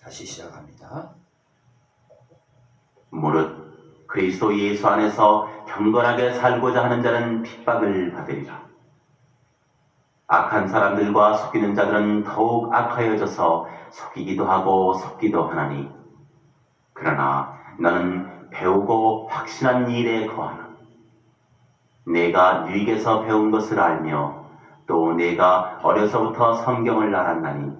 다시 시작합니다. 무릇 그리스도 예수 안에서 경건하게 살고자 하는 자는 핍박을 받으리라. 악한 사람들과 속이는 자들은 더욱 악하여져서 속이기도 하고 속기도 하나니, 그러나 너는 배우고 확신한 일에 거하라. 내가 네게서 배운 것을 알며 또 내가 어려서부터 성경을 알았나니,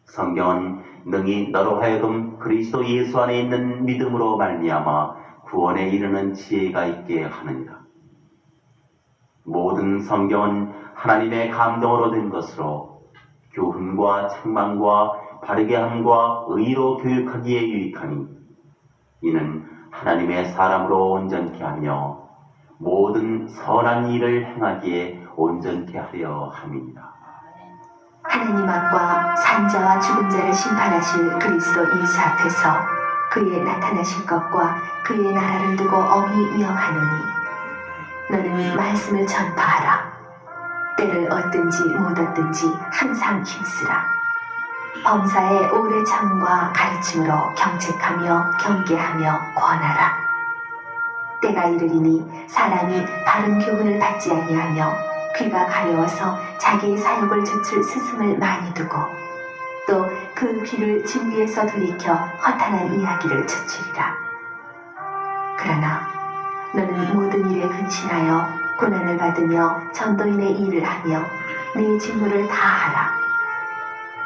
성경은 능히 너로 하여금 그리스도 예수 안에 있는 믿음으로 말미암아 구원에 이르는 지혜가 있게 하느니라. 모든 성경은 하나님의 감동으로 된 것으로 교훈과 책망과 바르게 함과 의로 교육하기에 유익하니, 이는 하나님의 사람으로 온전케 하며 모든 선한 일을 행하기에 온전케 하려 함이니라. 하나님 앞과 산자와 죽은 자를 심판하실 그리스도 예수 앞에서 그의 나타나실 것과 그의 나라를 두고 엄히 명하노니, 너는 말씀을 전파하라. 때를 얻든지 못 얻든지 항상 힘쓰라. 범사에 오래 참과 가르침으로 경책하며 경계하며 권하라. 때가 이르리니 사람이 바른 교훈을 받지 아니하며 귀가 가려워서 자기의 사욕을 좇을 스승을 많이 두고 또 그 귀를 진리에서 돌이켜 허탄한 이야기를 좇으리라. 그러나 너는 모든 일에 근신하여 고난을 받으며 전도인의 일을 하며 네 직무를 다하라.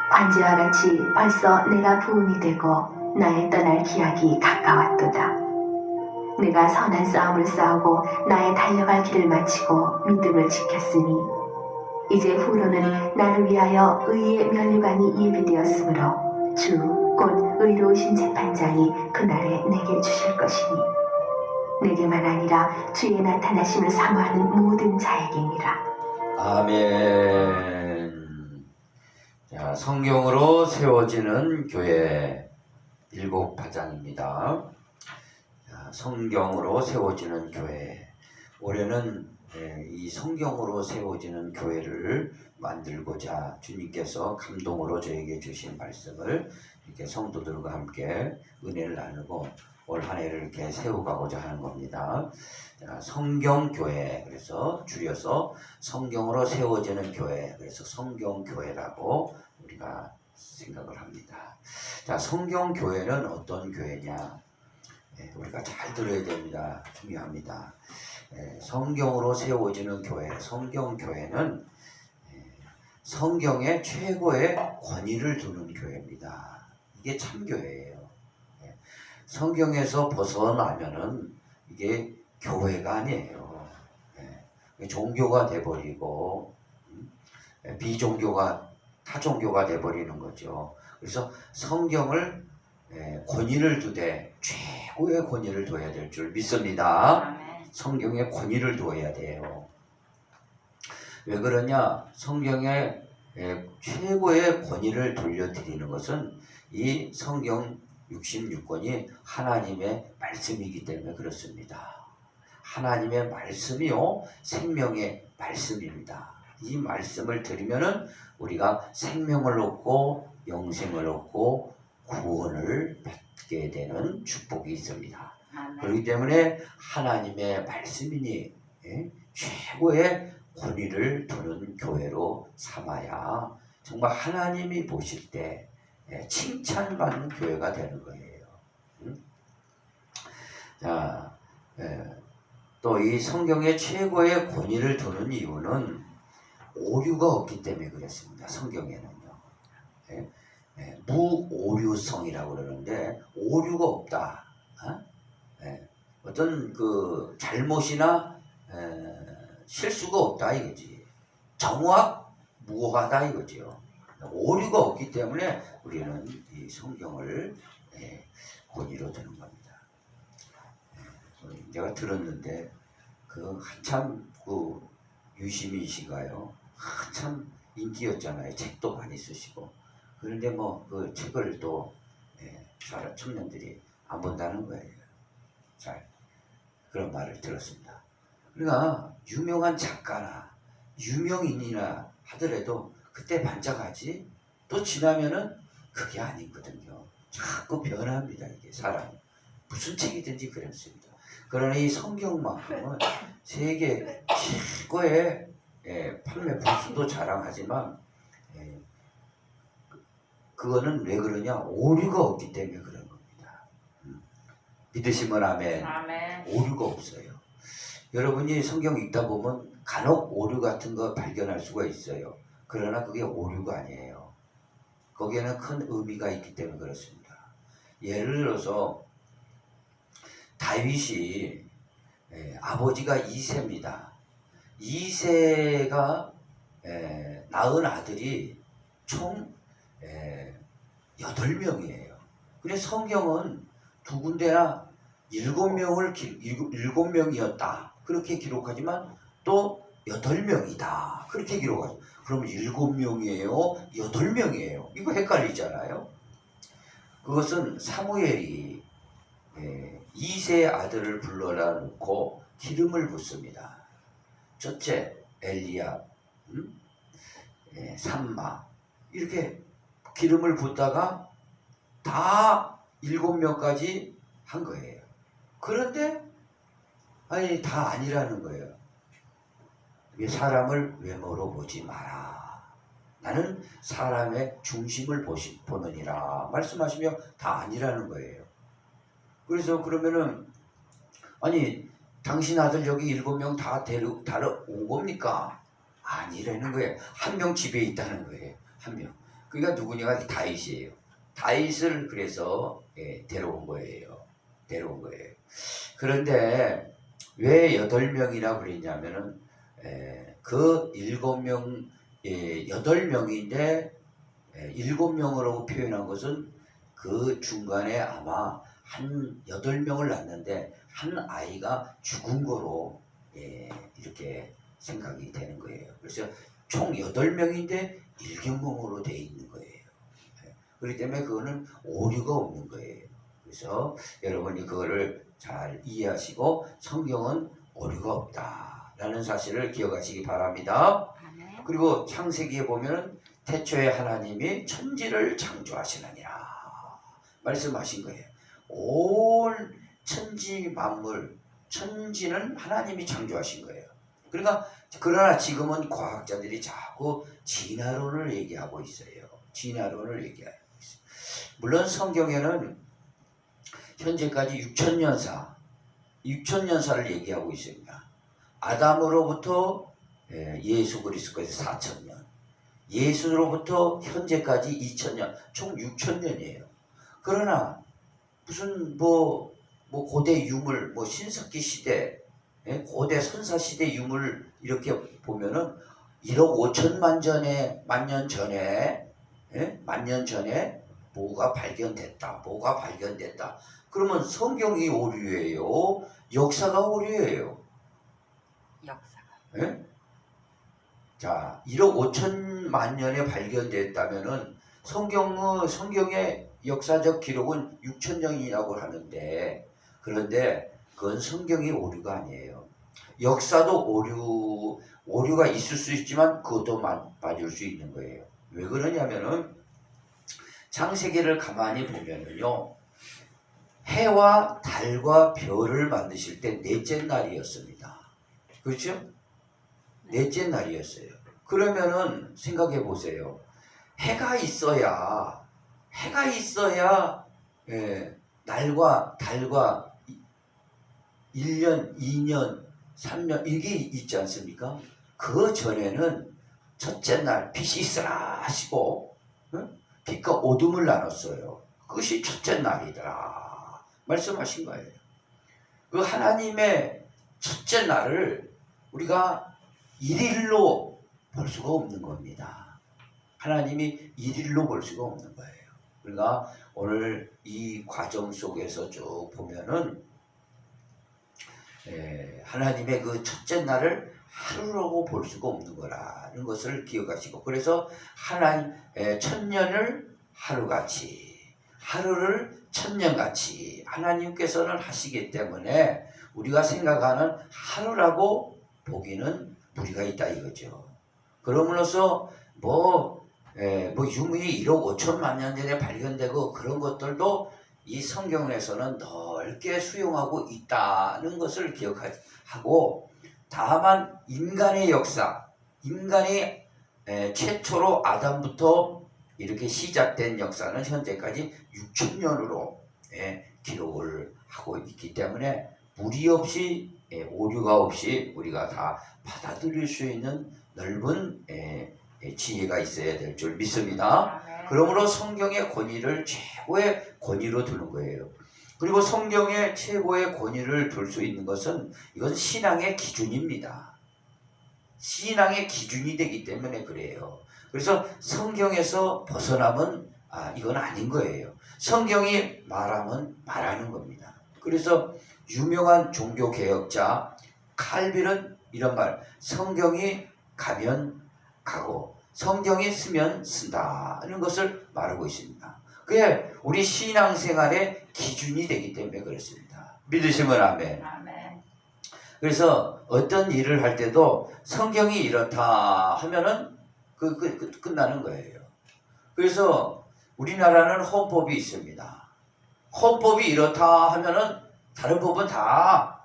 관제와 같이 벌써 내가 부음이 되고 나의 떠날 기약이 가까웠도다. 내가 선한 싸움을 싸우고 나의 달려갈 길을 마치고 믿음을 지켰으니, 이제 후로는 나를 위하여 의의 면류관이 예비되었으므로 주 곧 의로우신 재판장이 그날에 내게 주실 것이니, 내게만 아니라 주의 나타나심을 사모하는 모든 자에게니라. 아멘. 자, 성경으로 세워지는 교회 7파장입니다. 성경으로 세워지는 교회. 올해는 이 성경으로 세워지는 교회를 만들고자 주님께서 감동으로 저에게 주신 말씀을 이렇게 성도들과 함께 은혜를 나누고 올 한 해를 이렇게 세워가고자 하는 겁니다. 성경교회, 그래서 줄여서 성경으로 세워지는 교회, 그래서 성경교회라고 우리가 생각을 합니다. 자, 성경교회는 어떤 교회냐? 우리가 잘 들어야 됩니다. 중요합니다. 성경으로 세워지는 교회, 성경교회는 성경의 최고의 권위를 두는 교회입니다. 이게 참교회예요. 성경에서 벗어나면은 이게 교회가 아니에요. 종교가 돼버리고 비종교가 타종교가 돼버리는 거죠. 그래서 성경을 권위를 두되 최고의 권위를 둬야 될 줄 믿습니다. 성경에 권위를 둬야 돼요. 왜 그러냐? 성경에 최고의 권위를 돌려드리는 것은 이 성경 66권이 하나님의 말씀이기 때문에 그렇습니다. 하나님의 말씀이요, 생명의 말씀입니다. 이 말씀을 들으면은 우리가 생명을 얻고 영생을 얻고 구원을 받게 되는 축복이 있습니다. 그렇기 때문에 하나님의 말씀이니 최고의 권위를 두는 교회로 삼아야 정말 하나님이 보실 때 칭찬받는 교회가 되는 거예요. 자, 또 이 성경의 최고의 권위를 두는 이유는 오류가 없기 때문에 그렇습니다. 성경에는요. 무오류성이라고 그러는데 오류가 없다. 어떤 그 잘못이나 실수가 없다 이거지. 정확무하다 이거죠. 오류가 없기 때문에 우리는 이 성경을 권위로 두는 겁니다. 제가 들었는데 그 한참 그 유시민씨가요, 한참 인기였잖아요. 책도 많이 쓰시고. 그런데 뭐 그 책을 또 청년들이 안 본다는 거예요. 잘 그런 말을 들었습니다. 그러니까 유명한 작가나 유명인이나 하더라도 그때 반짝하지, 또 지나면은 그게 아니거든요. 자꾸 변합니다. 이게 사람이. 무슨 책이든지 그렇습니다. 그러나 이 성경만큼은 세계 최고의 판매 부수도 자랑하지만 그거는 왜 그러냐? 오류가 없기 때문에 그런 겁니다. 믿으시면 아멘. 아멘. 오류가 없어요. 여러분이 성경 읽다 보면 간혹 오류 같은 거 발견할 수가 있어요. 그러나 그게 오류가 아니에요. 거기에는 큰 의미가 있기 때문에 그렇습니다. 예를 들어서 다윗이 아버지가 이새입니다. 이새가 낳은 아들이 총 8명이에요. 근데 성경은 두 군데나 7명이었다. 그렇게 기록하지만 또 8명이다. 그렇게 기록하죠. 그러면 7명이에요? 8명이에요? 이거 헷갈리잖아요. 그것은 사무엘이 이세 아들을 불러다 놓고 기름을 붓습니다. 첫째 엘리야, 삼마 이렇게 기름을 붓다가 다 7명까지 한 거예요. 그런데 아니 다 아니라는 거예요. 사람을 외모로 보지 마라. 나는 사람의 중심을 보느니라 말씀하시며 다 아니라는 거예요. 그래서 그러면은 아니 당신 아들 여기 7명 다 데려온 겁니까? 아니라는 거예요. 한 명 집에 있다는 거예요. 한 명. 그러니까 누구냐가 다윗이에요. 다윗을 그래서 데려온 거예요. 그런데 왜 8명이라고 그랬냐면은 그 7명 8명인데 7명으로 표현한 것은 그 중간에 아마 한 8명을 낳는데 한 아이가 죽은 거로 이렇게 생각이 되는 거예요. 그래서 총 8명인데 7명으로 되어 있는 거예요. 그렇기 때문에 그거는 오류가 없는 거예요. 그래서 여러분이 그거를 잘 이해하시고 성경은 오류가 없다라는 사실을 기억하시기 바랍니다. 아멘. 그리고 창세기에 보면 태초에 하나님이 천지를 창조하시느니라 말씀하신 거예요. 온 천지 만물, 천지는 하나님이 창조하신 거예요. 그러나 지금은 과학자들이 자꾸 진화론을 얘기하고 있어요. 물론 성경에는 현재까지 6천년사를 얘기하고 있습니다. 아담으로부터 예수 그리스도까지 4천년, 예수로부터 현재까지 2000년, 총 6천년이에요. 그러나 무슨 고대 유물, 신석기 시대, 고대 선사 시대 유물 이렇게 보면은 1억 5천만 만년 전에 뭐가 발견됐다. 그러면 성경이 오류예요? 역사가 오류예요? 역사가. 자, 1억 5천만 년에 발견됐다면은 성경의 역사적 기록은 6천년이라고 하는데, 그런데 그건 성경이 오류가 아니에요. 역사도 오류가 있을 수 있지만 그것도 맞을 수 있는 거예요. 왜 그러냐면은 창세기를 가만히 보면은요, 해와 달과 별을 만드실 때 넷째 날이었습니다. 그렇죠? 넷째 날이었어요. 그러면은 생각해 보세요. 해가 있어야 날과 달과 1년, 2년, 3년 이게 있지 않습니까? 그 전에는 첫째 날 빛이 있으라 하시고 빛과 어둠을 나눴어요. 그것이 첫째 날이더라 말씀하신 거예요. 그 하나님의 첫째 날을 우리가 일일로 볼 수가 없는 겁니다. 하나님이 일일로 볼 수가 없는 거예요. 그러니까 오늘 이 과정 속에서 쭉 보면은 하나님의 그 첫째 날을 하루라고 볼 수가 없는 거라는 것을 기억하시고, 그래서 천년을 하루같이, 하루를 천년같이 하나님께서는 하시기 때문에 우리가 생각하는 하루라고 보기는 무리가 있다 이거죠. 그러므로써 뭐 유물이 1억 5천만 년 전에 발견되고 그런 것들도 이 성경에서는 넓게 수용하고 있다는 것을 기억하고, 다만 인간의 역사, 인간이 최초로 아담부터 이렇게 시작된 역사는 현재까지 6천년으로 기록을 하고 있기 때문에 무리 없이 오류가 없이 우리가 다 받아들일 수 있는 넓은 지혜가 있어야 될 줄 믿습니다. 그러므로 성경의 권위를 최고의 권위로 두는 거예요. 그리고 성경의 최고의 권위를 둘 수 있는 것은 이건 신앙의 기준입니다. 신앙의 기준이 되기 때문에 그래요. 그래서 성경에서 벗어나면 이건 아닌 거예요. 성경이 말하면 말하는 겁니다. 그래서 유명한 종교개혁자 칼빈은 이런 말, 성경이 가면 가고 성경이 쓰면 쓴다는 것을 말하고 있습니다. 그게 우리 신앙생활의 기준이 되기 때문에 그렇습니다. 믿으시면 아멘. 그래서 어떤 일을 할 때도 성경이 이렇다 하면은 끝나는 거예요. 그래서 우리나라는 헌법이 있습니다. 헌법이 이렇다 하면은 다른 법은 다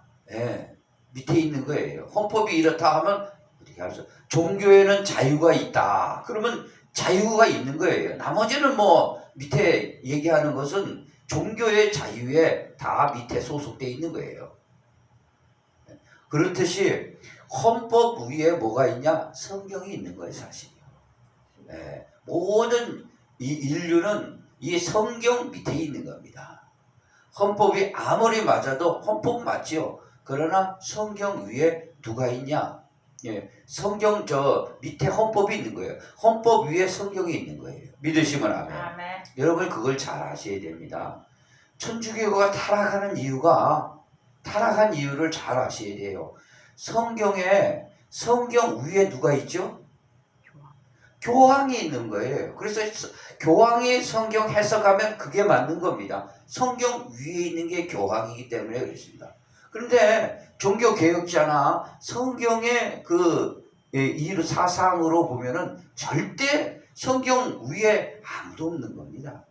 밑에 있는 거예요. 헌법이 이렇다 하면 어떻게 하죠? 종교에는 자유가 있다. 그러면 자유가 있는 거예요. 나머지는 뭐 밑에 얘기하는 것은 종교의 자유에 다 밑에 소속되어 있는 거예요. 그렇듯이 헌법 위에 뭐가 있냐? 성경이 있는 거예요, 사실이요. 모든 이 인류는 이 성경 밑에 있는 겁니다. 헌법이 아무리 맞아도 헌법 맞지요. 그러나 성경 위에 누가 있냐? 성경 저 밑에 헌법이 있는 거예요. 헌법 위에 성경이 있는 거예요. 믿으시면 아멘. 여러분 그걸 잘 아셔야 됩니다. 천주교가 타락한 이유를 잘 아셔야 돼요. 성경 위에 누가 있죠? 교황이 있는 거예요. 그래서 교황이 성경 해석하면 그게 맞는 겁니다. 성경 위에 있는 게 교황이기 때문에 그렇습니다. 그런데 종교개혁자나 성경의 이 사상으로 보면은 절대 성경 위에 아무도 없는 겁니다.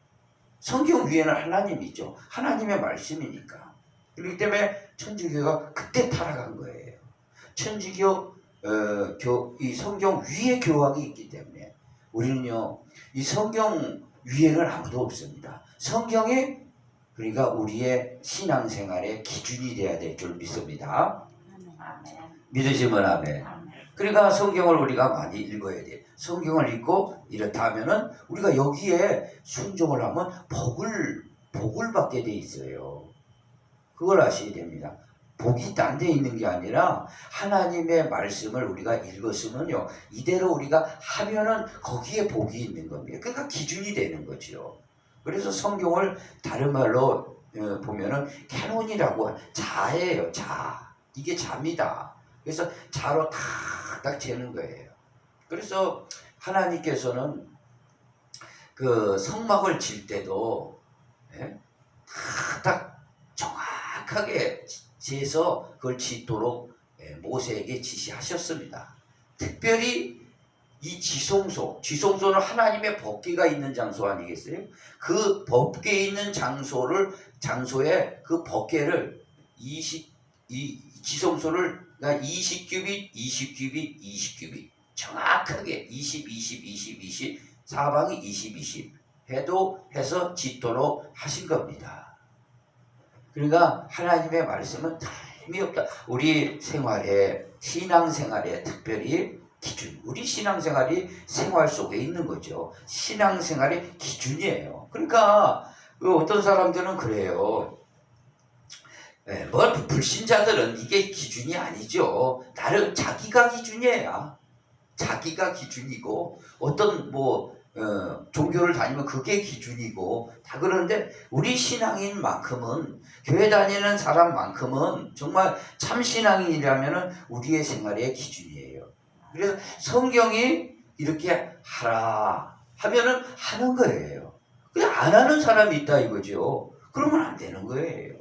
성경 위에는 하나님이 있죠. 하나님의 말씀이니까. 그렇기 때문에 천주교가 그때 타락한 거예요. 천주교 이 성경 위에 교황이 있기 때문에 우리는요 이 성경 위에는 아무도 없습니다. 성경이 그러니까 우리의 신앙생활의 기준이 돼야 될 줄 믿습니다. 믿으시면 아멘. 그러니까 성경을 우리가 많이 읽어야 돼. 성경을 읽고 이렇다 하면은 우리가 여기에 순종을 하면 복을 받게 돼 있어요. 그걸 아셔야 됩니다. 복이 딴 데 있는 게 아니라 하나님의 말씀을 우리가 읽었으면요 이대로 우리가 하면은 거기에 복이 있는 겁니다. 그러니까 기준이 되는 거죠. 그래서 성경을 다른 말로 보면은 캐논이라고 자예요. 자. 이게 자입니다. 그래서 자로 탁 재는 거예요. 그래서 하나님께서는 그 성막을 질 때도 딱 정확하게 재서 그걸 짓도록 모세에게 지시하셨습니다. 특별히 이 지성소는 하나님의 법궤가 있는 장소 아니겠어요? 그 법궤 있는 장소에 그 법궤를 이 지성소를 그러니까 20규빗 정확하게 20 사방이 20 해서 짓도록 하신 겁니다. 그러니까 하나님의 말씀은 틀림이 없다. 우리 신앙생활에 특별히 기준, 우리 신앙생활이 생활 속에 있는 거죠. 신앙생활의 기준이에요. 그러니까 어떤 사람들은 그래요. 불신자들은 이게 기준이 아니죠. 나름 자기가 기준이에요. 자기가 기준이고 어떤 종교를 다니면 그게 기준이고 다 그런데 우리 신앙인 만큼은 교회 다니는 사람만큼은 정말 참 신앙인이라면 우리의 생활의 기준이에요. 그래서 성경이 이렇게 하라 하면은 하는 거예요. 그냥 안 하는 사람이 있다 이거죠. 그러면 안 되는 거예요.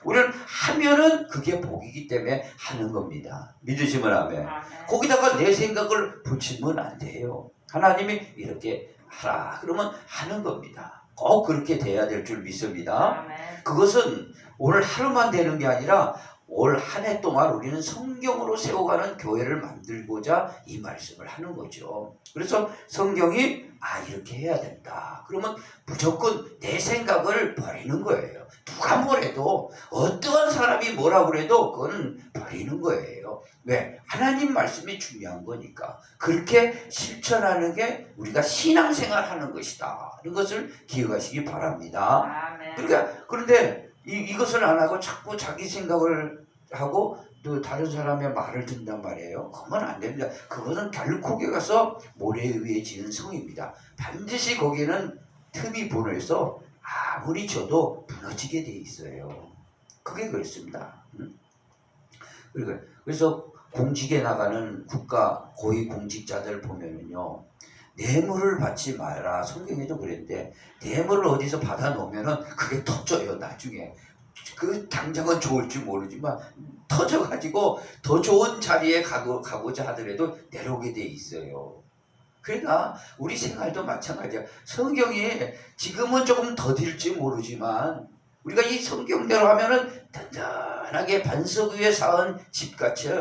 우리는 하면은 그게 복이기 때문에 하는 겁니다. 믿으시면 아멘. 거기다가 내 생각을 붙이면 안 돼요. 하나님이 이렇게 하라 그러면 하는 겁니다. 꼭 그렇게 돼야 될 줄 믿습니다. 그것은 오늘 하루만 되는 게 아니라 올 한 해 동안 우리는 성경으로 세워가는 교회를 만들고자 이 말씀을 하는 거죠. 그래서 성경이 이렇게 해야 된다. 그러면 무조건 내 생각을 버리는 거예요. 누가 뭐래도 어떠한 사람이 뭐라고 그래도 그건 버리는 거예요. 왜? 하나님 말씀이 중요한 거니까. 그렇게 실천하는 게 우리가 신앙생활 하는 것이다. 이런 것을 기억하시기 바랍니다. 그러니까 그런데 이것을 안 하고 자꾸 자기 생각을 하고 또 다른 사람의 말을 듣는단 말이에요. 그건 안 됩니다. 그것은 결코 거기 가서 모래에 의해 지은 성입니다. 반드시 거기에는 틈이 보내서 아무리 쳐도 무너지게 돼 있어요. 그게 그렇습니다. 그래서 공직에 나가는 국가 고위 공직자들 보면은요, 뇌물을 받지 마라. 성경에도 그랬는데 뇌물을 어디서 받아 놓으면은 그게 터져요. 나중에 그 당장은 좋을지 모르지만 터져가지고 더 좋은 자리에 가고자 하더라도 내려오게 돼 있어요. 그러니까 우리 생활도 마찬가지야. 성경이 지금은 조금 더딜지 모르지만 우리가 이 성경대로 하면은 단단하게 반석 위에 쌓은 집같이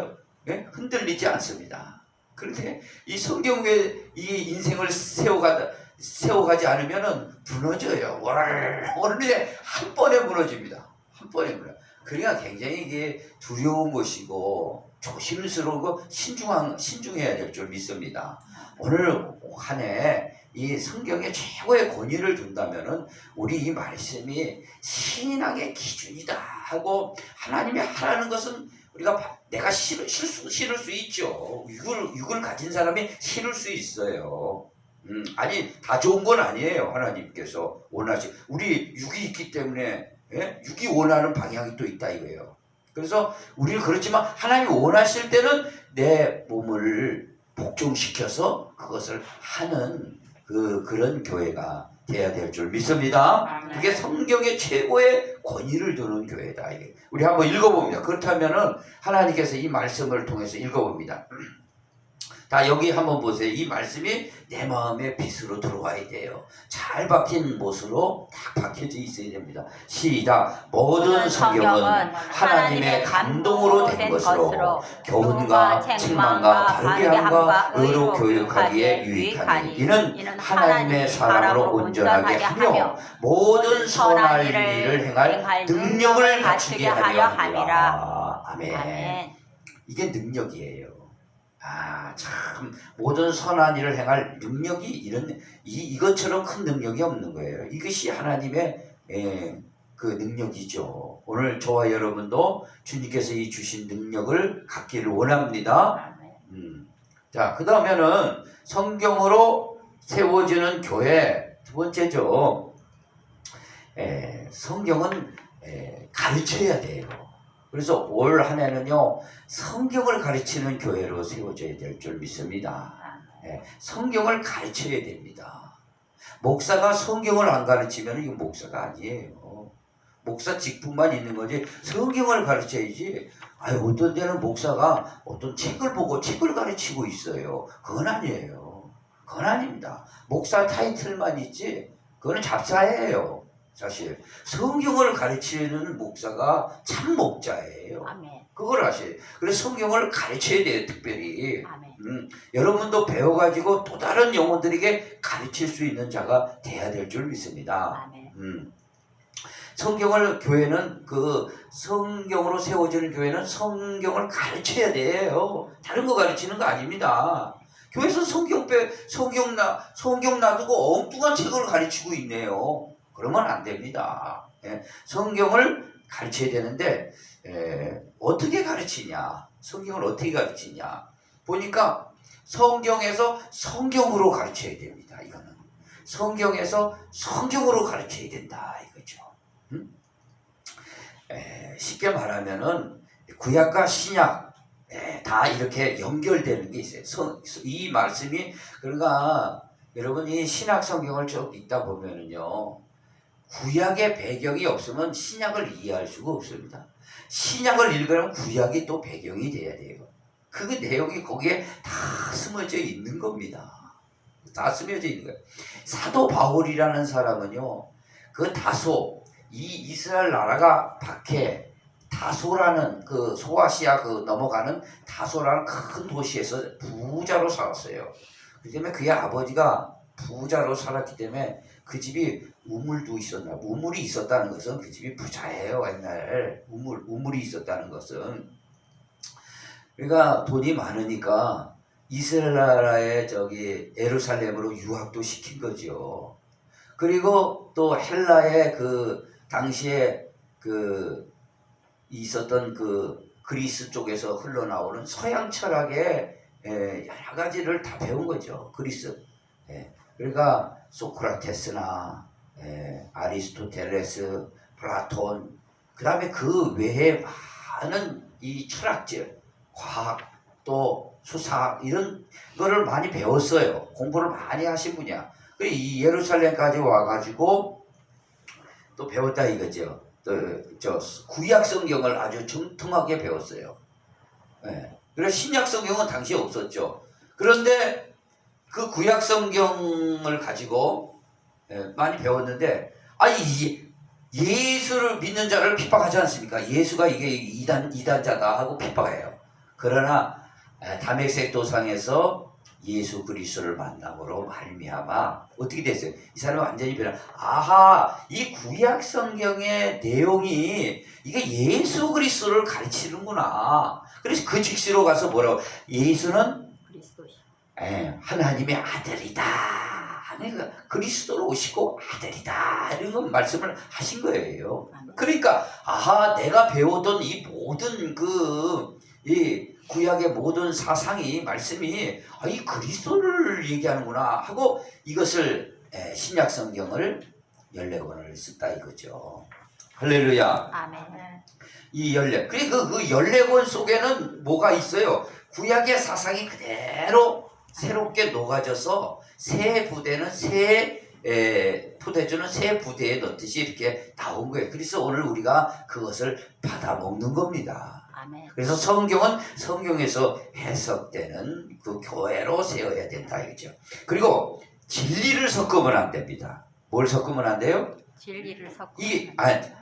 흔들리지 않습니다. 그런데 이 성경 위에 이 인생을 세워가지 않으면은 무너져요. 원래 한 번에 무너집니다. 한 번에 무너져. 그러니까 굉장히 이게 두려운 것이고 조심스러우고 신중해야 될 줄 믿습니다. 오늘 한 해 이 성경에 최고의 권위를 둔다면은 우리 이 말씀이 신앙의 기준이다 하고 하나님이 하라는 것은 우리가 내가 실을 수 있죠. 육을 가진 사람이 실을 수 있어요. 아니 다 좋은 건 아니에요. 하나님께서 우리 육이 있기 때문에 육이 원하는 방향이 또 있다 이거예요. 그래서 우리는 그렇지만 하나님이 원하실 때는 내 몸을 복종시켜서 그것을 하는 그런 교회가 돼야 될 줄 믿습니다. 그게 성경의 최고의 권위를 두는 교회다. 이게. 우리 한번 읽어봅니다. 그렇다면은 하나님께서 이 말씀을 통해서 읽어봅니다. 다 여기 한번 보세요. 이 말씀이 내 마음의 빛으로 들어와야 돼요. 잘 박힌 못으로 딱 박혀져 있어야 됩니다. 시작. 모든 성경은 하나님의 감동으로 된 것으로 교훈과 책망과 바르게 함과 의로 교육하기에 유익하니 이는 하나님의 사람으로 온전하게 하며 모든 선할 일을 행할 능력을 갖추게 하려 함이라. 아멘. 이게 능력이에요. 참 모든 선한 일을 행할 능력이 이것처럼 큰 능력이 없는 거예요. 이것이 하나님의 그 능력이죠. 오늘 저와 여러분도 주님께서 이 주신 능력을 갖기를 원합니다. 자, 그 다음에는 성경으로 세워지는 교회 두 번째죠. 성경은 가르쳐야 돼요. 그래서 올 한 해는요, 성경을 가르치는 교회로 세워져야 될 줄 믿습니다. 성경을 가르쳐야 됩니다. 목사가 성경을 안 가르치면 이건 목사가 아니에요. 목사 직분만 있는 거지 성경을 가르쳐야지. 어떤 데는 목사가 어떤 책을 보고 책을 가르치고 있어요. 그건 아니에요. 그건 아닙니다. 목사 타이틀만 있지 그거는 잡사예요. 사실 성경을 가르치는 목사가 참 목자예요. 아멘. 그걸 아세요. 그래서 성경을 가르쳐야 돼요. 특별히. 아멘. 여러분도 배워가지고 또 다른 영혼들에게 가르칠 수 있는 자가 돼야 될 줄 믿습니다. 아멘. 교회는 성경으로 세워지는 교회는 성경을 가르쳐야 돼요. 다른 거 가르치는 거 아닙니다. 교회에서 성경 놔두고 엉뚱한 책을 가르치고 있네요. 그러면 안 됩니다. 성경을 가르쳐야 되는데 어떻게 가르치냐? 성경을 어떻게 가르치냐? 보니까 성경에서 성경으로 가르쳐야 됩니다. 이거는 성경에서 성경으로 가르쳐야 된다 이거죠. 쉽게 말하면은 구약과 신약 다 이렇게 연결되는 게 있어요. 이 말씀이 그러니까 여러분이 신약 성경을 쭉 읽다 보면은요. 구약의 배경이 없으면 신약을 이해할 수가 없습니다. 신약을 읽으려면 구약이 또 배경이 돼야 돼요. 그 내용이 거기에 다 숨어져 있는 겁니다. 다 스며져 있는 거예요. 사도 바울이라는 사람은요, 그 다소 이 이스라엘 나라가 밖에 다소라는 그 소아시아 그 넘어가는 다소라는 큰 도시에서 부자로 살았어요. 그 때문에 그의 아버지가 부자로 살았기 때문에 그 집이 우물도 있었나. 우물이 있었다는 것은 그 집이 부자예요. 옛날 우물이 있었다는 것은. 그러니까 돈이 많으니까 이스라엘 나라의 저기 예루살렘으로 유학도 시킨 거죠. 그리고 또 헬라의 그 당시에 그 있었던 그 그리스 쪽에서 흘러나오는 서양 철학의 여러 가지를 다 배운 거죠. 그리스. 그러니까 소크라테스나 아리스토텔레스, 플라톤, 그 다음에 그 외에 많은 이 철학者, 과학, 또 수사학 이런 거를 많이 배웠어요. 공부를 많이 하신 분이야. 그리고 이 예루살렘까지 와가지고 또 배웠다 이거죠. 저 구약 성경을 아주 정통하게 배웠어요. 그래서 신약 성경은 당시에 없었죠. 그런데 그 구약 성경을 가지고 많이 배웠는데, 예수를 믿는 자를 핍박하지 않습니까? 예수가 이게 이단자다 하고 핍박해요. 그러나 다메섹 도상에서 예수 그리스도를 만남으로 말미암아 어떻게 됐어요? 이 사람은 완전히 변화. 이 구약 성경의 내용이 이게 예수 그리스도를 가르치는구나. 그래서 그 직시로 가서 뭐라고? 예수는 하나님의 아들이다. 그러니까 그리스도로 오시고 아들이다. 이런 건 말씀을 하신 거예요. 그러니까 내가 배우던 이 모든 이 구약의 모든 사상이 말씀이 이 그리스도를 얘기하는구나 하고 이것을 신약 성경을 14권을 썼다 이거죠. 할렐루야. 아멘. 이 14. 그리고 그 14권 속에는 뭐가 있어요? 구약의 사상이 그대로 새롭게 녹아져서 새 부대는 포대주는 새 부대에 넣듯이 이렇게 나온 거예요. 그래서 오늘 우리가 그것을 받아 먹는 겁니다. 아멘. 그래서 성경은 성경에서 해석되는 그 교회로 세워야 된다 이거죠. 그리고 진리를 섞으면 안 됩니다. 뭘 섞으면 안 돼요? 진리를 섞고.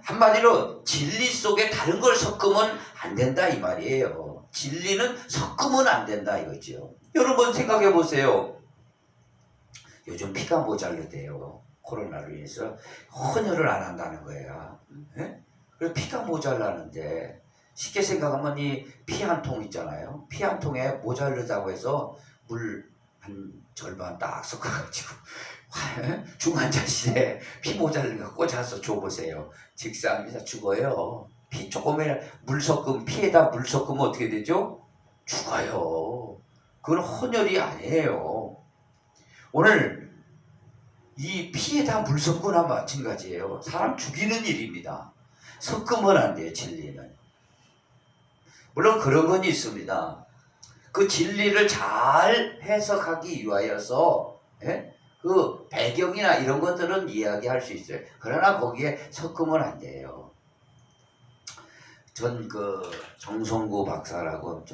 한마디로 진리 속에 다른 걸 섞으면 안 된다 이 말이에요. 진리는 섞으면 안 된다 이거죠. 여러분 생각해 보세요. 요즘 피가 모자르대요. 코로나로 인해서 헌혈을 안 한다는 거예요. 그래서 피가 모자라는데 쉽게 생각하면 이 피 한 통 있잖아요. 피 한 통에 모자르다고 해서 물 한 절반 딱 섞어가지고 중환자실에 피 모자른 거 꽂아서 줘보세요. 직사합니다. 죽어요. 피 조금이나 피에다 물 섞으면 어떻게 되죠? 죽어요. 그건 헌혈이 아니에요. 오늘 이 피에다 물 섞거나 마찬가지예요. 사람 죽이는 일입니다. 섞으면 안 돼요. 진리는. 물론 그런 건 있습니다. 그 진리를 잘 해석하기 위하여서 그 배경이나 이런 것들은 이야기할 수 있어요. 그러나 거기에 섞으면 안 돼요. 전 정성구 박사라고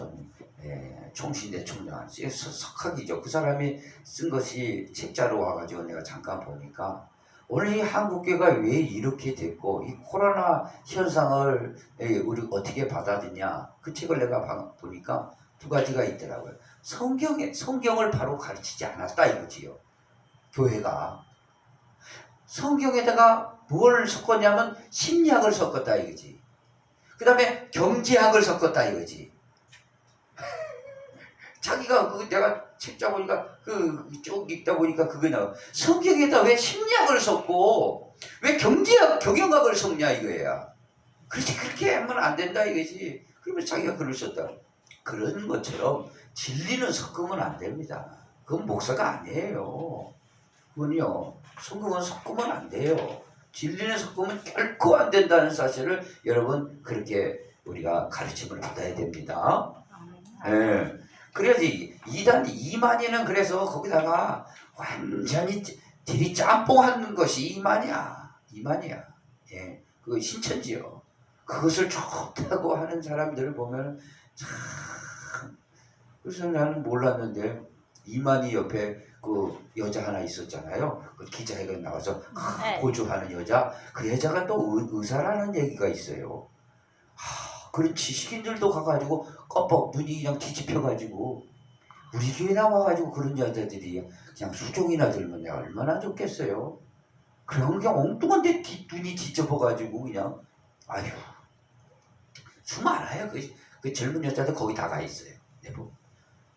총신대 총장 석학이죠. 그 사람이 쓴 것이 책자로 와가지고 내가 잠깐 보니까 오늘 이 한국교회가 왜 이렇게 됐고 이 코로나 현상을 우리 어떻게 받아들이냐 그 책을 내가 보니까 두 가지가 있더라고요. 성경을 바로 가르치지 않았다 이거지요. 교회가 성경에다가 뭘 섞었냐면 심리학을 섞었다 이거지. 그 다음에 경제학을 섞었다 이거지. 자기가 내가 책자 보니까 쭉 읽다 보니까 그게 나와. 성경에다 왜 심리학을 섞고 왜 경영학을 섞냐 이거야. 그렇지 그렇게 하면 안 된다 이거지. 그러면 자기가 글을 썼다. 그런 것처럼 진리는 섞으면 안 됩니다. 그건 목사가 아니에요. 그건요 성경은 섞으면 안 돼요. 진리는 섞으면 결코 안 된다는 사실을 여러분 그렇게 우리가 가르침을 받아야 됩니다. 그래야지 이만희는 그래서 거기다가 완전히 들이짬뽕하는 것이 이만이야. 그 신천지요. 그것을 좋다고 하는 사람들을 보면 참 그래서 나는 몰랐는데 이만희 옆에 그 여자 하나 있었잖아요. 그 기자회견 나와서 네. 고조하는 여자. 그 여자가 또 의사라는 얘기가 있어요. 그런 지식인들도 가가지고 껌뻑 눈이 그냥 뒤집혀가지고 우리 교회 나와가지고 그런 여자들이 그냥 수종이나 들면 내가 얼마나 좋겠어요. 그럼 그냥 엉뚱한 데 눈이 뒤집어가지고 그냥 아휴 수 많아요. 그 젊은 여자들 거기 다 가 있어요. 대부분.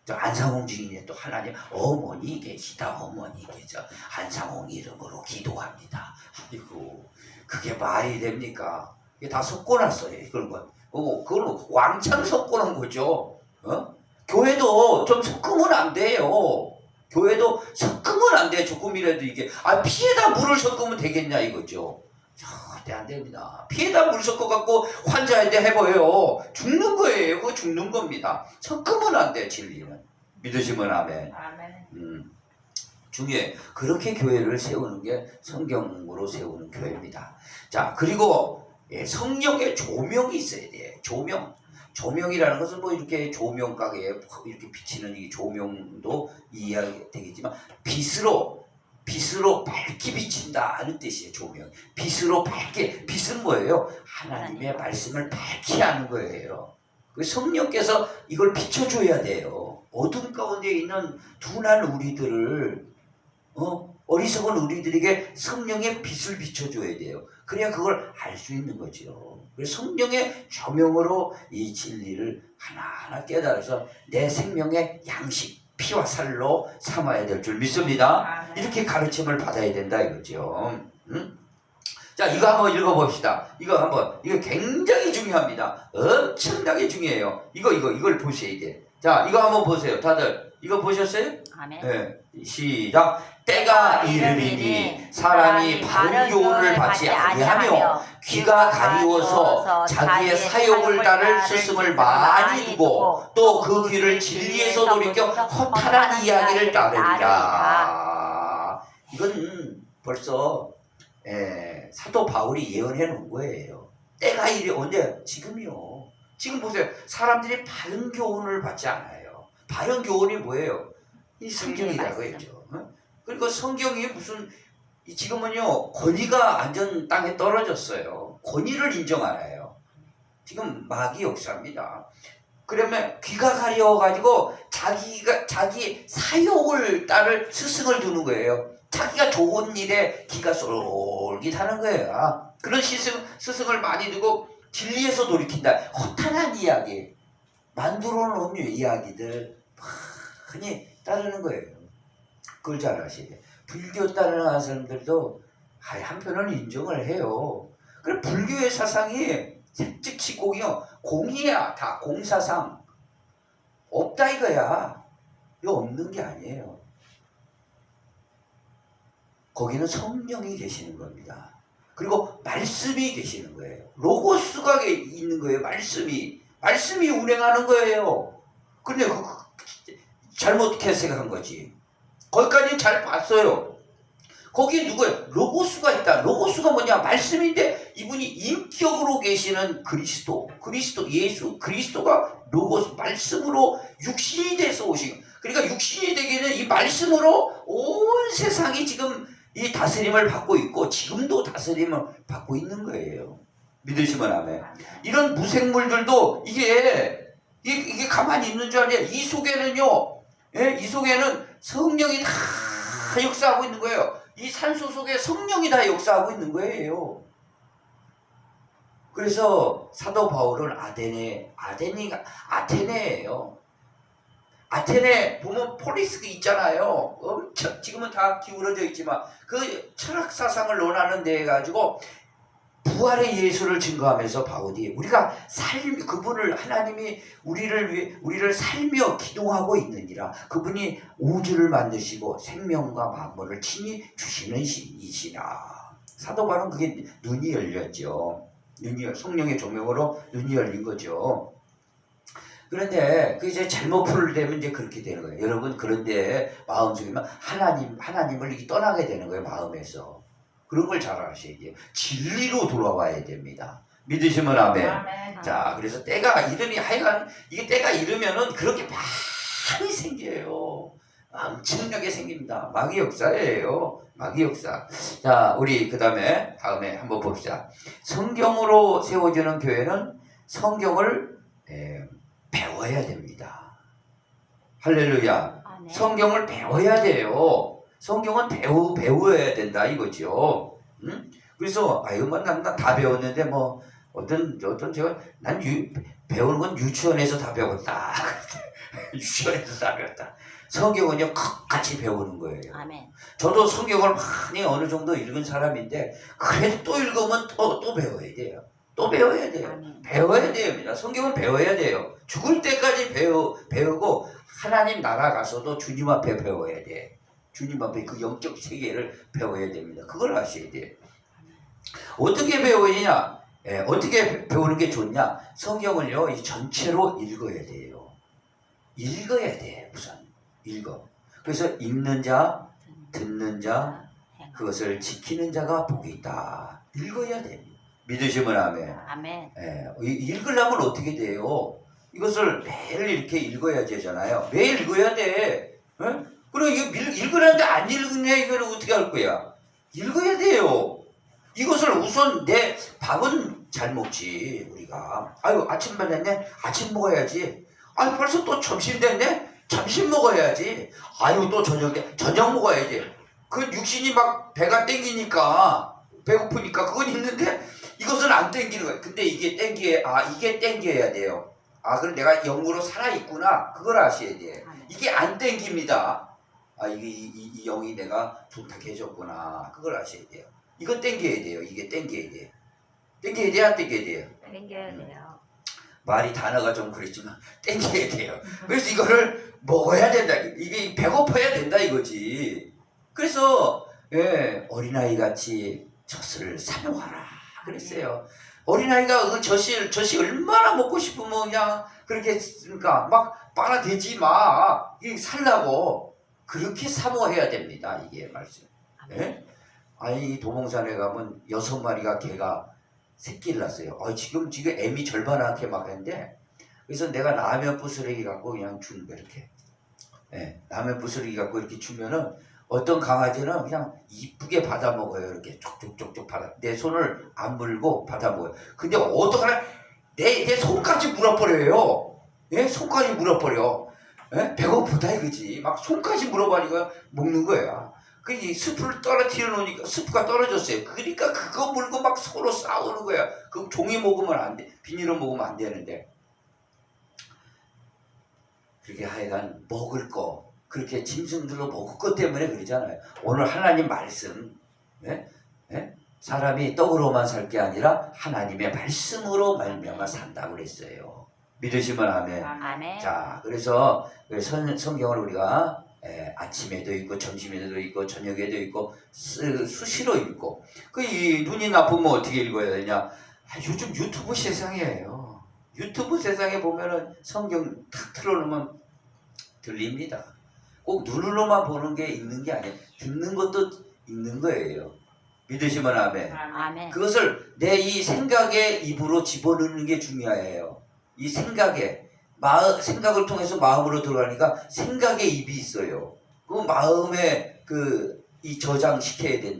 저 안상홍 주인이 또 하나님 어머니 계시다. 어머니께서 안상홍 이름으로 기도합니다. 아이고 그게 말이 됩니까? 이게 다 섞어놨어요. 그런 건. 그걸 왕창 섞어놓은 거죠. 교회도 좀 섞으면 안 돼요. 교회도 섞으면 안 돼. 조금이라도 이게 피에다 물을 섞으면 되겠냐 이거죠. 절대 안 됩니다. 피에다 물 섞어갖고 환자한테 해봐요. 죽는 거예요. 그거 죽는 겁니다. 섞으면 안 돼. 진리는. 믿으시면 아멘. 중요해. 그렇게 교회를 세우는 게 성경으로 세우는 교회입니다. 자, 그리고 성령의 조명이 있어야 돼. 조명이라는 것은 뭐 이렇게 조명가게에 이렇게 비치는 이 조명도 이해가 되겠지만 빛으로 밝게 비친다는 뜻이에요. 조명. 빛으로 밝게. 빛은 뭐예요? 하나님의 말씀을 밝게 하는 거예요. 그 성령께서 이걸 비춰줘야 돼요. 어둠 가운데 있는 둔한 우리들을 어리석은 우리들에게 성령의 빛을 비춰줘야 돼요. 그래야 그걸 알 수 있는 거죠. 그래서 성령의 조명으로 이 진리를 하나하나 깨달아서 내 생명의 양식, 피와 살로 삼아야 될 줄 믿습니다. 이렇게 가르침을 받아야 된다 이거죠. 자, 이거 한번 읽어봅시다. 이거 굉장히 중요합니다. 엄청나게 중요해요. 이걸 보셔야 돼. 자, 이거 한번 보세요. 다들 이거 보셨어요? 아멘. 네, 시작. 때가 이르리니 사람이 바른 교훈을 받지 아니하며 귀가 가리워서 자기의 사욕을 따를 스승을 많이 두고 또 그 귀를 진리에서 돌이켜 허탄한 이야기를 따르리라. 이건 벌써 사도 바울이 예언해 놓은 거예요. 때가 언제? 지금이요. 지금 보세요. 사람들이 바른 교훈을 받지 않아요. 바른 교훈이 뭐예요? 이 성경이라고 했죠. 그리고 성경이 지금은요, 권위가 완전 땅에 떨어졌어요. 권위를 인정 안 해요. 지금 마귀 역사입니다. 그러면 귀가 가려워가지고 자기 사욕을 따를 스승을 두는 거예요. 자기가 좋은 일에 귀가 쏠깃하는 거예요. 그런 스승을 많이 두고 진리에서 돌이킨다. 허탄한 이야기, 만들어 놓은 이야기들 많이 따르는 거예요. 그걸 잘 아셔야 돼요. 불교 따르는 사람들도 한편은 인정을 해요. 그래 불교의 사상이 색즉시 공이야. 다 공사상. 없다 이거야. 이거 없는 게 아니에요. 거기는 성령이 계시는 겁니다. 그리고 말씀이 계시는 거예요. 로고스가 있는 거예요. 말씀이 운행하는 거예요. 근데 잘못 해석한 거지. 거기까지 잘 봤어요. 거기에 누구예요? 로고스가 있다. 로고스가 뭐냐? 말씀인데 이분이 인격으로 계시는 그리스도 예수 그리스도가 로고스 말씀으로 육신이 돼서 오신. 그러니까 육신이 되기는 이 말씀으로 온 세상이 지금 이 다스림을 받고 있고 지금도 다스림을 받고 있는 거예요. 믿으시면 아멘. 이런 무생물들도 이게 가만히 있는 줄 아니에요. 이 속에는요. 이 속에는 성령이 다 역사하고 있는 거예요. 이 산소 속에 성령이 다 역사하고 있는 거예요. 그래서 사도 바울은 아테네예요. 아테네 보면 폴리스 있잖아요. 엄청 지금은 다 기울어져 있지만 그 철학 사상을 논하는 데 가지고 부활의 예수를 증거하면서 바울이 우리가 그분을 하나님이 우리를 살며 기도하고 있느니라. 그분이 우주를 만드시고 생명과 만물을 친히 주시는 신이시라. 사도 바울은 그게 눈이 열렸죠. 성령의 조명으로 눈이 열린 거죠. 그런데 그 이제 잘못 풀되면 이제 그렇게 되는 거예요. 여러분 그런데 마음속에만 하나님을 떠나게 되는 거예요. 마음에서. 그런 걸 잘 아셔야 돼요. 진리로 돌아와야 됩니다. 믿으시면 아멘. 자, 그래서 때가 이르면은 그렇게 많이 생겨요. 엄청나게 생깁니다. 마귀 역사예요. 마귀 역사. 자, 우리 다음에 한번 봅시다. 성경으로 세워지는 교회는 성경을 배워야 됩니다. 할렐루야. 아멘. 성경을 배워야 돼요. 성경은 배워야 된다 이거죠. 응? 그래서 난 다 배웠는데 뭐 어떤 난 배우는 건 유치원에서 다 배웠다. 유치원에서 다 배웠다. 성경은요 끝까지 배우는 거예요. 아멘. 저도 성경을 많이 어느 정도 읽은 사람인데 그래도 또 읽으면 또 배워야 돼요. 또 배워야 돼요. 아멘. 배워야 됩니다. 성경은 배워야 돼요. 죽을 때까지 배우고 하나님 나라 가서도 주님 앞에 배워야 돼. 주님 앞에 그 영적 세계를 배워야 됩니다. 그걸 아셔야 돼요. 어떻게 배우느냐? 어떻게 배우는 게 좋냐? 성경을요 이 전체로 읽어야 돼요. 읽어야 돼. 우선 읽어. 그래서 읽는 자, 듣는 자, 그것을 지키는 자가 복이 있다. 읽어야 돼. 믿으시면 아멘. 아멘. 읽으려면 어떻게 돼요? 이것을 매일 이렇게 읽어야 되잖아요. 매일 읽어야 돼. 그럼 이거 읽으려는데 안 읽냐? 이거는 어떻게 할 거야? 읽어야 돼요. 이것을 우선 내 밥은 잘 먹지 우리가. 아유 아침만 됐네. 아침 먹어야지. 아유 벌써 또 점심 됐네. 점심 먹어야지. 아유 또 저녁 먹어야지. 그 육신이 막 배가 땡기니까 배고프니까 그건 있는데 이것은 안 땡기는 거예요. 근데 이게 땡겨야 돼요. 그럼 내가 영으로 살아있구나. 그걸 아셔야 돼. 이게 안 땡깁니다. 이 영이 내가 좋다게 해줬구나. 그걸 아셔야 돼요. 이거 땡겨야 돼요. 이게 땡겨야 돼요. 땡겨야 돼요? 안 땡겨야 돼요? 땡겨야 돼요. 말이 단어가 좀 그랬지만 땡겨야 돼요. 그래서 이거를 먹어야 된다. 이게 배고파야 된다 이거지. 그래서 어린아이 같이 젖을 사모하라 그랬어요. 어린아이가 그 젖이 얼마나 먹고 싶으면 그냥 그렇게 했으니까 막 빨아대지 마. 이 살라고 그렇게 사모해야 됩니다. 이게 말씀. 도봉산에 가면 6마리가 개가 새끼를 낳았어요. 지금 애미 절반한테 막 했는데 그래서 내가 라면 부스러기 갖고 그냥 주는 거 이렇게. 라면 부스러기 갖고 이렇게 주면은 어떤 강아지는 그냥 이쁘게 받아 먹어요. 이렇게 촉촉촉촉 내 손을 안 물고 받아 먹어요. 근데 어떡하나 내 손까지 물어버려요. 손까지 물어버려. 배고프다 이거지. 막 손까지 물어버리고 먹는 거야. 이 스프를 떨어뜨려 놓으니까 스프가 떨어졌어요. 그러니까 그거 물고 막 서로 싸우는 거야. 그 종이 먹으면 안 돼. 비닐로 먹으면 안 되는데. 그렇게 하여간 먹을 거 그렇게 짐승들로 먹을 것 때문에 그러잖아요. 오늘 하나님 말씀 사람이 떡으로만 살 게 아니라 하나님의 말씀으로 말미암아 산다고 그랬어요. 믿으시면 아멘. 아멘. 자, 그래서 성경을 우리가 아침에도 읽고 점심에도 읽고 저녁에도 읽고 수시로 읽고 이 눈이 나쁘면 어떻게 읽어야 되냐? 요즘 유튜브 세상이에요. 유튜브 세상에 보면은 성경 탁 틀어놓으면 들립니다. 꼭 눈으로만 보는 게 읽는 게 아니에요. 듣는 것도 읽는 거예요. 믿으시면 아멘. 아멘. 그것을 내 이 생각의 입으로 집어넣는 게 중요해요. 이 생각을 통해서 마음으로 들어가니까 생각의 입이 있어요. 그 마음에 이 저장시켜야 된다.